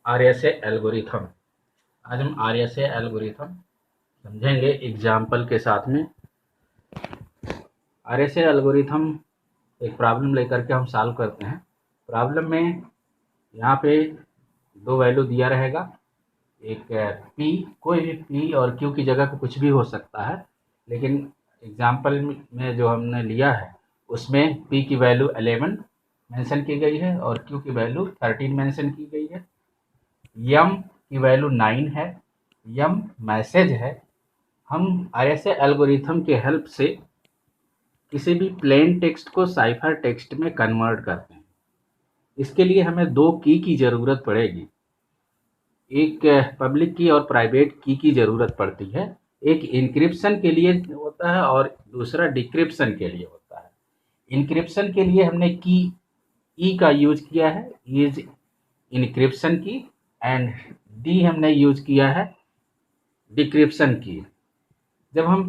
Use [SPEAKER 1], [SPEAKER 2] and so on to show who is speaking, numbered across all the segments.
[SPEAKER 1] RSA algorithm. आज हम RSA algorithm समझेंगे एग्जाम्पल के साथ में। आरएसए एल्गोरिथम एक प्रॉब्लम लेकर के हम सॉल्व करते हैं। प्रॉब्लम में यहाँ पे दो वैल्यू दिया रहेगा, एक पी, कोई भी पी और क्यू की जगह पे कुछ भी हो सकता है, लेकिन एग्जाम्पल में जो हमने लिया है उसमें पी की वैल्यू 11 मेंशन की गई है और क्यू की वैल्यू 13 मेंशन की गई है। यम की वैल्यू 9 है, यम मैसेज है। हम ऐसे एल्गोरिथम के हेल्प से किसी भी प्लेन टेक्स्ट को साइफर टेक्स्ट में कन्वर्ट करते हैं। इसके लिए हमें दो की ज़रूरत पड़ेगी, एक पब्लिक की और प्राइवेट की ज़रूरत पड़ती है। एक इनक्रिप्शन के लिए होता है और दूसरा डिक्रिप्शन के लिए होता है। इनक्रिप्शन के लिए हमने की ई का यूज किया है, इज इनक्रिप्शन की, एंड डी हमने यूज किया है डिक्रिप्शन की। जब हम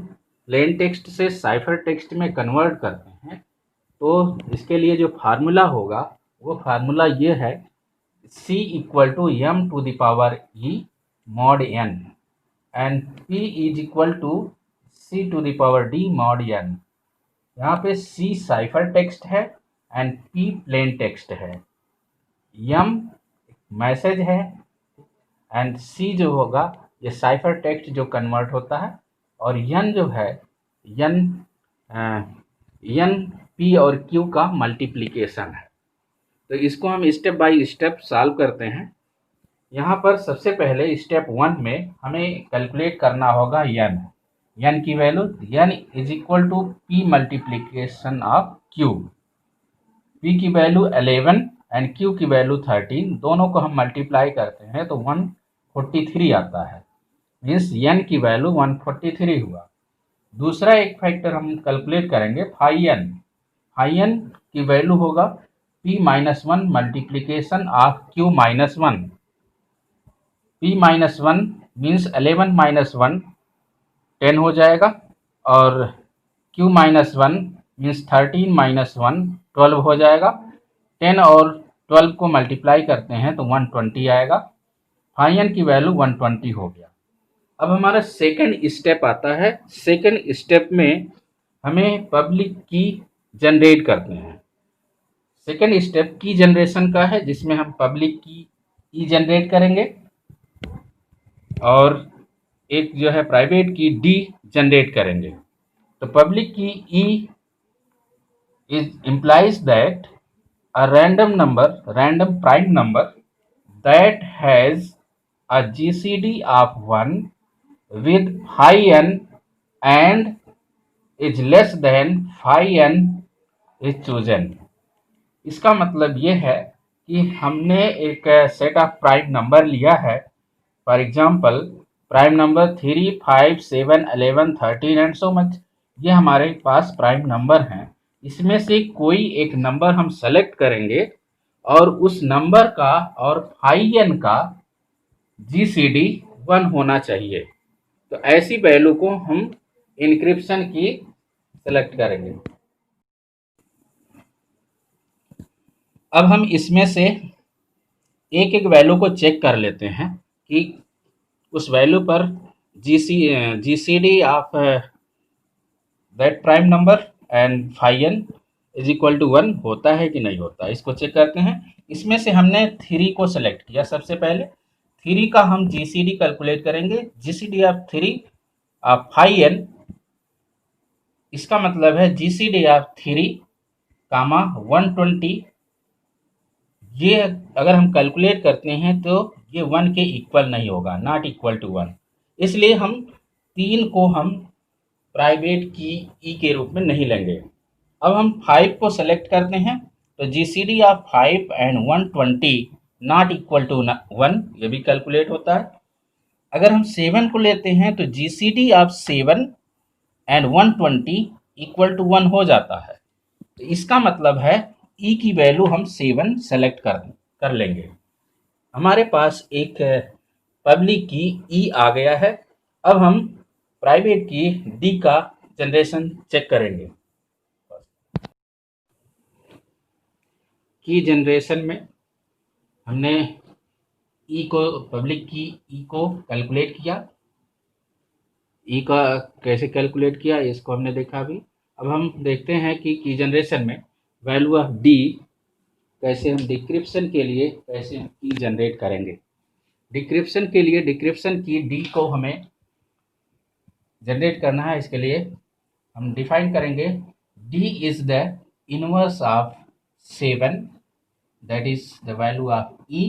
[SPEAKER 1] प्लेन टेक्स्ट से साइफर टेक्स्ट में कन्वर्ट करते हैं तो इसके लिए जो फार्मूला होगा वो फार्मूला ये है, C equal to M to the power E mod N and P is equal to C to the power D mod N. यहाँ पे C साइफर टेक्स्ट है एंड P प्लेन टेक्स्ट है, M message है and C जो होगा ये cipher text जो convert होता है, और एन जो है एन एन पी और क्यू का मल्टीप्लिकेशन है। तो इसको हम स्टेप बाय स्टेप सॉल्व करते हैं। यहाँ पर सबसे पहले स्टेप 1 में हमें कैलकुलेट करना होगा एन की value. N is equal to P multiplication of Q. P की वैल्यू 11 एंड क्यू की वैल्यू 13, दोनों को हम मल्टीप्लाई करते हैं तो 143 आता है, मीन्स एन की वैल्यू 143 हुआ। दूसरा एक फैक्टर हम कैलकुलेट करेंगे फाई एन की वैल्यू होगा p minus one multiplication of q minus one. p minus one means 11 minus one 10 हो जाएगा, और q minus one means 13 minus one 12 हो जाएगा। 10 और 12 को मल्टीप्लाई करते हैं तो 120 आएगा। फाई एन की वैल्यू 120 हो गया। अब हमारा सेकंड स्टेप आता है। सेकंड स्टेप में हमें पब्लिक की जनरेट करते हैं। सेकंड स्टेप की जनरेशन का है, जिसमें हम पब्लिक की ई जनरेट करेंगे और एक जो है प्राइवेट की डी जनरेट करेंगे। तो पब्लिक की E is implies that a random prime number that has a GCD of 1 with phi n and is less than phi n is chosen। इसका मतलब ये है कि हमने एक सेट ऑफ प्राइम नंबर लिया है। For example prime number 3, 5, 7, 11, 13 and so much, ये हमारे पास प्राइम नंबर हैं। इसमें से कोई एक नंबर हम सेलेक्ट करेंगे और उस नंबर का और फाई एन का जीसीडी 1 होना चाहिए। तो ऐसी वैल्यू को हम इनक्रिप्शन की सेलेक्ट करेंगे। अब हम इसमें से एक एक वैल्यू को चेक कर लेते हैं कि उस वैल्यू पर GCD of that prime number and phi N is equal to 1 होता है कि नहीं होता, इसको चेक करते हैं। इसमें से हमने 3 को सेलेक्ट किया। सबसे पहले 3 का हम जीसीडी कैलकुलेट करेंगे। GCD of 3 of phi N, इसका मतलब है जीसीडी ऑफ 3 कामा 120। ये अगर हम कैलकुलेट करते हैं तो ये 1 के इक्वल नहीं होगा, नॉट इक्वल टू 1। इसलिए हम 3 को हम प्राइवेट की ई के रूप में नहीं लेंगे। अब हम 5 को सेलेक्ट करते हैं तो GCD of 5 and 120 not equal to 1, ये भी कैलकुलेट होता है। अगर हम 7 को लेते हैं तो GCD of 7 and 120 equal to 1 हो जाता है। तो इसका मतलब है ई की वैल्यू हम 7 सेलेक्ट कर लेंगे। हमारे पास एक पब्लिक की ई आ गया है। अब हम प्राइवेट की डी का जनरेशन चेक करेंगे। की जनरेशन में हमने ई को पब्लिक की ई को कैलकुलेट किया। ई का कैसे कैलकुलेट किया इसको हमने देखा अभी। अब हम देखते हैं कि की जनरेशन में वैल्यू ऑफ डी कैसे हम डिक्रिप्शन के लिए कैसे की जनरेट करेंगे। डिक्रिप्शन के लिए डिक्रिप्शन की डी को हमें जनरेट करना है। इसके लिए हम डिफाइन करेंगे D is the inverse of 7, that is the value of E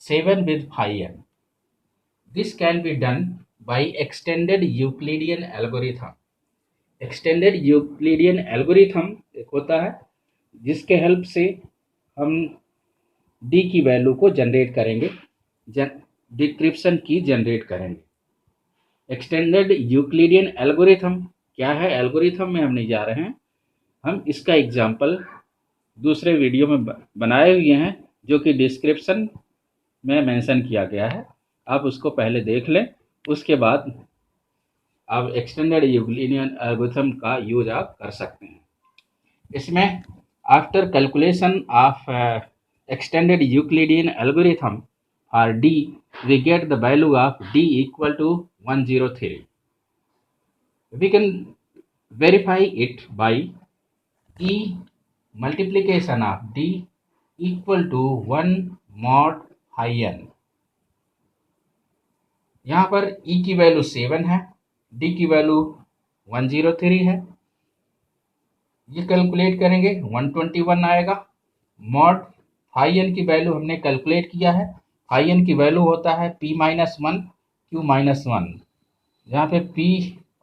[SPEAKER 1] 7 with phi n. This can be done by extended Euclidean algorithm. Extended Euclidean algorithm एक होता है जिसके हेल्प से हम डी की वैल्यू को जनरेट करेंगे, डिक्रिप्शन की जनरेट करेंगे। एक्सटेंडेड यूक्लिडियन एल्गोरिथम क्या है? एल्गोरिथम में हम नहीं जा रहे हैं, हम इसका एग्जाम्पल दूसरे वीडियो में बनाए हुए हैं जो कि डिस्क्रिप्शन में मेंशन किया गया है। आप उसको पहले देख लें, उसके बाद आप एक्सटेंडेड यूक्लिडियन एल्गोरिथम का यूज आप कर सकते हैं। इसमें after calculation of extended Euclidean algorithm for D, we get the value of D equal to 103. We can verify it by E multiplication of D equal to 1 mod phi n. यहाँ पर E की value 7 है, D की value 103 है। ये calculate करेंगे 121 आएगा। Mod phi N की वैल्यू हमने कैलकुलेट किया है। फाई एन की वैल्यू होता है P माइनस 1 Q माइनस 1, जहाँ पे P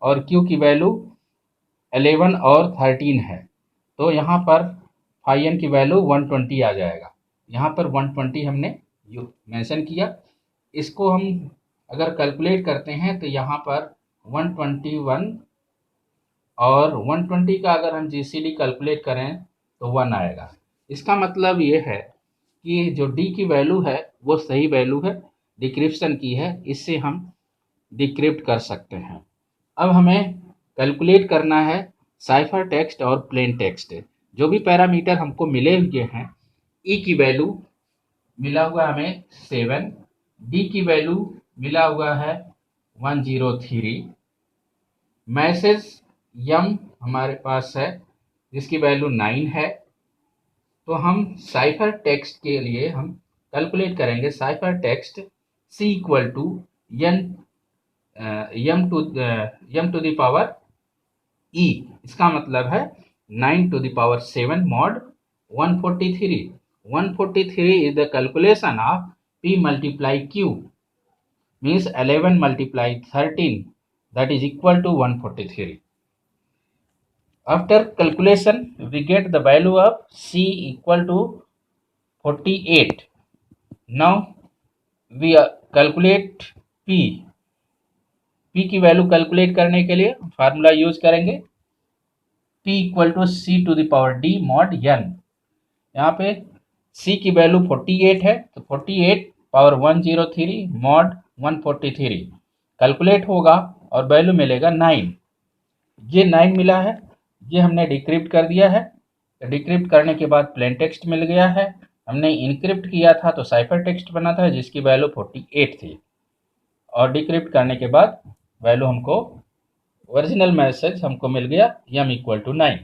[SPEAKER 1] और Q की वैल्यू 11 और 13 है, तो यहाँ पर फाई एन की वैल्यू 120 आ जाएगा। यहाँ पर 120 हमने मेंशन किया। इसको हम अगर कैलकुलेट करते हैं तो यहाँ पर 121 और 120 का अगर हम जीसीडी कैलकुलेट करें तो 1 आएगा। इसका मतलब ये है कि जो डी की वैल्यू है वो सही वैल्यू है, डिक्रिप्शन की है, इससे हम डिक्रिप्ट कर सकते हैं। अब हमें कैलकुलेट करना है साइफर टेक्स्ट और प्लेन टेक्स्ट। जो भी पैरामीटर हमको मिले हुए हैं, ई की वैल्यू मिला हुआ हमें 7, डी की वैल्यू मिला हुआ है 103, मैसेज यम हमारे पास है जिसकी वैल्यू 9 है। तो हम साइफर टेक्स्ट के लिए हम कैलकुलेट करेंगे cipher text C equal to M to the power E. इसका मतलब है 9 to the power 7 mod 143। 143 is the calculation of P multiply Q, means 11 multiply 13, that is equal to 143. After calculation, we get the value of C equal to 48. Now we calculate P. P की value calculate करने के लिए formula use करेंगे P equal to C to the power D mod n। यहाँ पे C की value 48 है, तो 48 पावर 103 मॉड 143 कैलकुलेट होगा और वैल्यू मिलेगा 9। ये 9 मिला है, ये हमने डिक्रिप्ट कर दिया है। डिक्रिप्ट करने के बाद प्लेन टेक्स्ट मिल गया है। हमने इनक्रिप्ट किया था तो साइफर टेक्स्ट बना था जिसकी वैल्यू 48 थी, और डिक्रिप्ट करने के बाद वैल्यू हमको ओरिजिनल मैसेज हमको मिल गया m इक्वल टू 9।